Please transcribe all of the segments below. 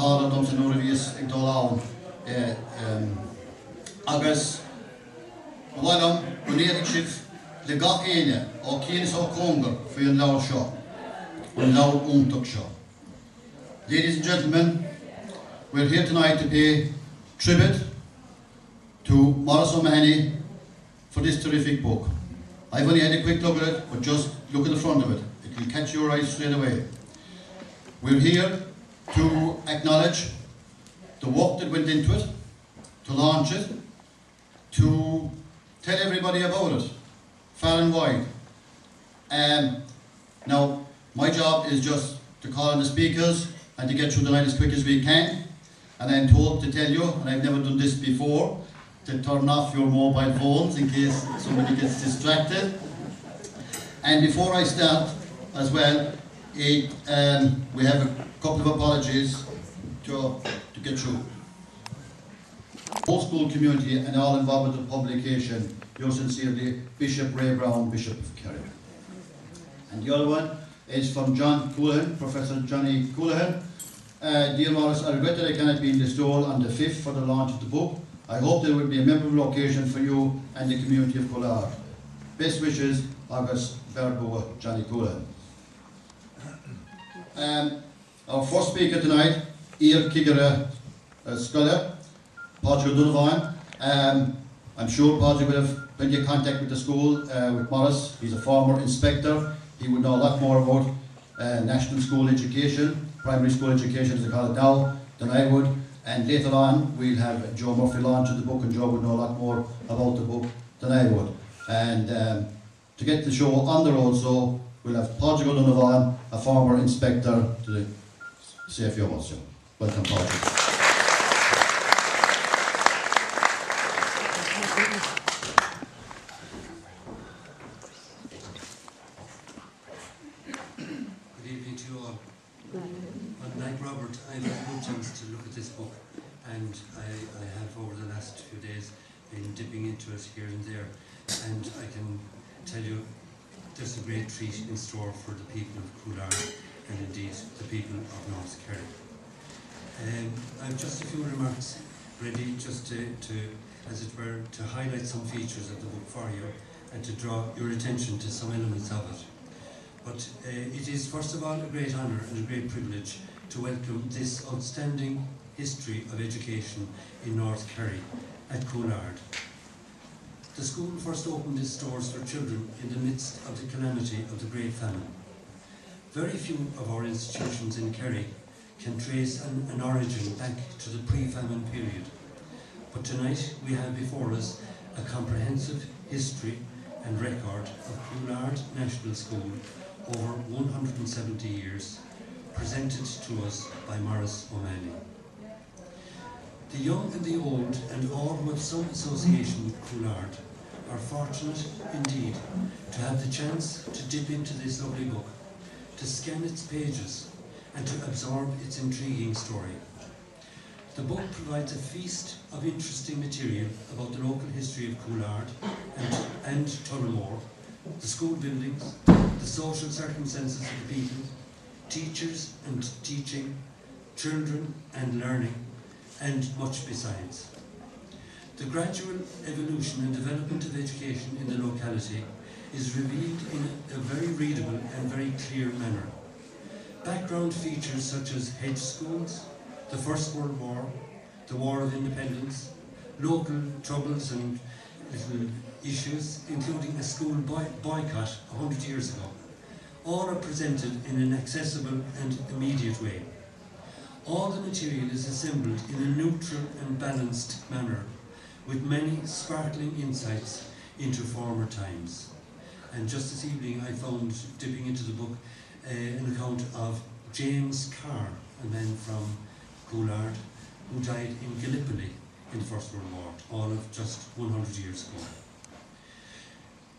hall of Dumpton Noravius in Dolaun. Agus, Wallam, Unedig Chief, the Got Ene, or Keenis or Conger for your Loud Shaw, or Loud Untuk Shaw. Ladies and gentlemen, we're here tonight to pay tribute to Maurice O'Mahony for this terrific book. I've only had a quick look at it, but just look at the front of it. It will catch your eyes straight away. We're here to acknowledge the work that went into it, to launch it, to tell everybody about it, far and wide. Now, my job is just to call on the speakers and to get through the night as quick as we can. And I'm told to tell you, and I've never done this before, to turn off your mobile phones in case somebody gets distracted. And before I start as well, we have a couple of apologies to get through. Whole school community and all involved with the publication, yours sincerely, Bishop Ray Brown, Bishop of Kerry. And the other one is from John Coolard, Professor Johnny Coolard. Dear Maurice, I regret that I cannot be in Listowel on the 5th for the launch of the book. I hope there will be a memorable occasion for you and the community of Coolard. Best wishes, August Verbo, Johnny Coolard. Our first speaker tonight, Ian Kigara Scholar, Patrick Donovan. I'm sure Patrick will have plenty of contact with the school, with Maurice. He's a former inspector. He would know a lot more about national school education, primary school education as they call it now, than I would. And later on, we'll have Joe Murphy launch of the book, and Joe would know a lot more about the book than I would. And to get the show on the road, so we'll have Patrick O'Donovan, a former inspector, to say a few words. Welcome, Patrick. Here and there, and I can tell you there's a great treat in store for the people of Coolard and indeed the people of North Kerry. I've just a few remarks ready just to, as it were, to highlight some features of the book for you and to draw your attention to some elements of it. But it is first of all a great honour and a great privilege to welcome this outstanding history of education in North Kerry at Coolard. The school first opened its doors for children in the midst of the calamity of the Great Famine. Very few of our institutions in Kerry can trace an origin back to the pre-famine period. But tonight we have before us a comprehensive history and record of Coolard National School over 170 years, presented to us by Maurice O'Mahony. The young and the old, and all who have some association with Coolard, are fortunate indeed to have the chance to dip into this lovely book, to scan its pages, and to absorb its intriguing story. The book provides a feast of interesting material about the local history of Coolard and Tullamore, the school buildings, the social circumstances of the people, teachers and teaching, children and learning, and much besides. The gradual evolution and development of education in the locality is revealed in a very readable and very clear manner. Background features such as hedge schools, the First World War, the War of Independence, local troubles and little issues, including a school boycott 100 years ago, all are presented in an accessible and immediate way. All the material is assembled in a neutral and balanced manner, with many sparkling insights into former times. And just this evening I found, dipping into the book, an account of James Carr, a man from Coolard, who died in Gallipoli in the First World War, all of just 100 years ago.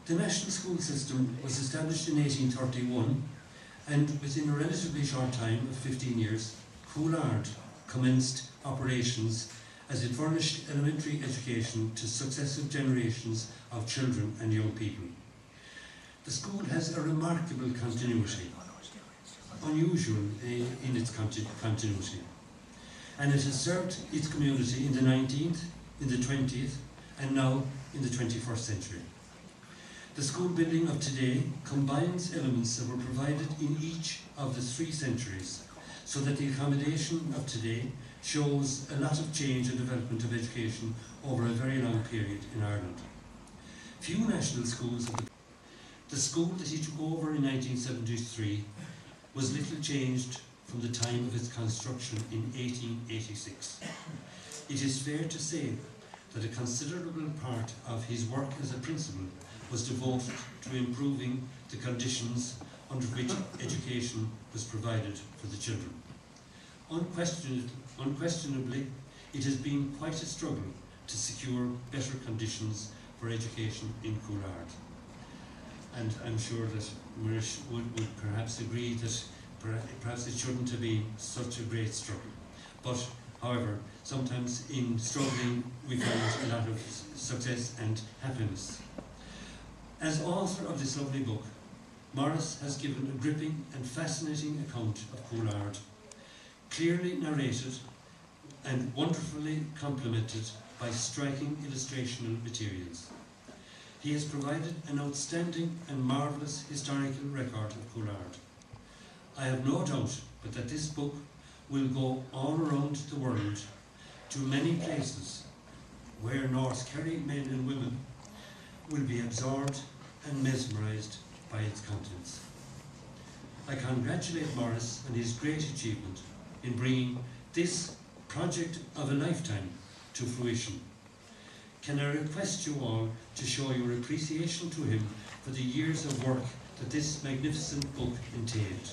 The national school system was established in 1831, and within a relatively short time of 15 years, Coolard commenced operations as it furnished elementary education to successive generations of children and young people. The school has a remarkable continuity, unusual in its continuity. and it has served its community in the 19th, in the 20th, and now in the 21st century. The school building of today combines elements that were provided in each of the 3 centuries, so that the accommodation of today shows a lot of change and development of education over a very long period in Ireland. Few national schools of the school that he took over in 1973 was little changed from the time of its construction in 1886. It is fair to say that a considerable part of his work as a principal was devoted to improving the conditions under which education was provided for the children. Unquestionably, it has been quite a struggle to secure better conditions for education in Coolard. And I'm sure that Maurice would perhaps agree that perhaps it shouldn't have been such a great struggle. But, however, sometimes in struggling we find a lot of success and happiness. As author of this lovely book, Maurice has given a gripping and fascinating account of Coolard, clearly narrated and wonderfully complemented by striking illustrational materials. He has provided an outstanding and marvellous historical record of Coolard. I have no doubt but that this book will go all around the world to many places where North Kerry men and women will be absorbed and mesmerised by its contents. I congratulate Maurice on his great achievement in bringing this project of a lifetime to fruition. Can I request you all to show your appreciation to him for the years of work that this magnificent book entailed?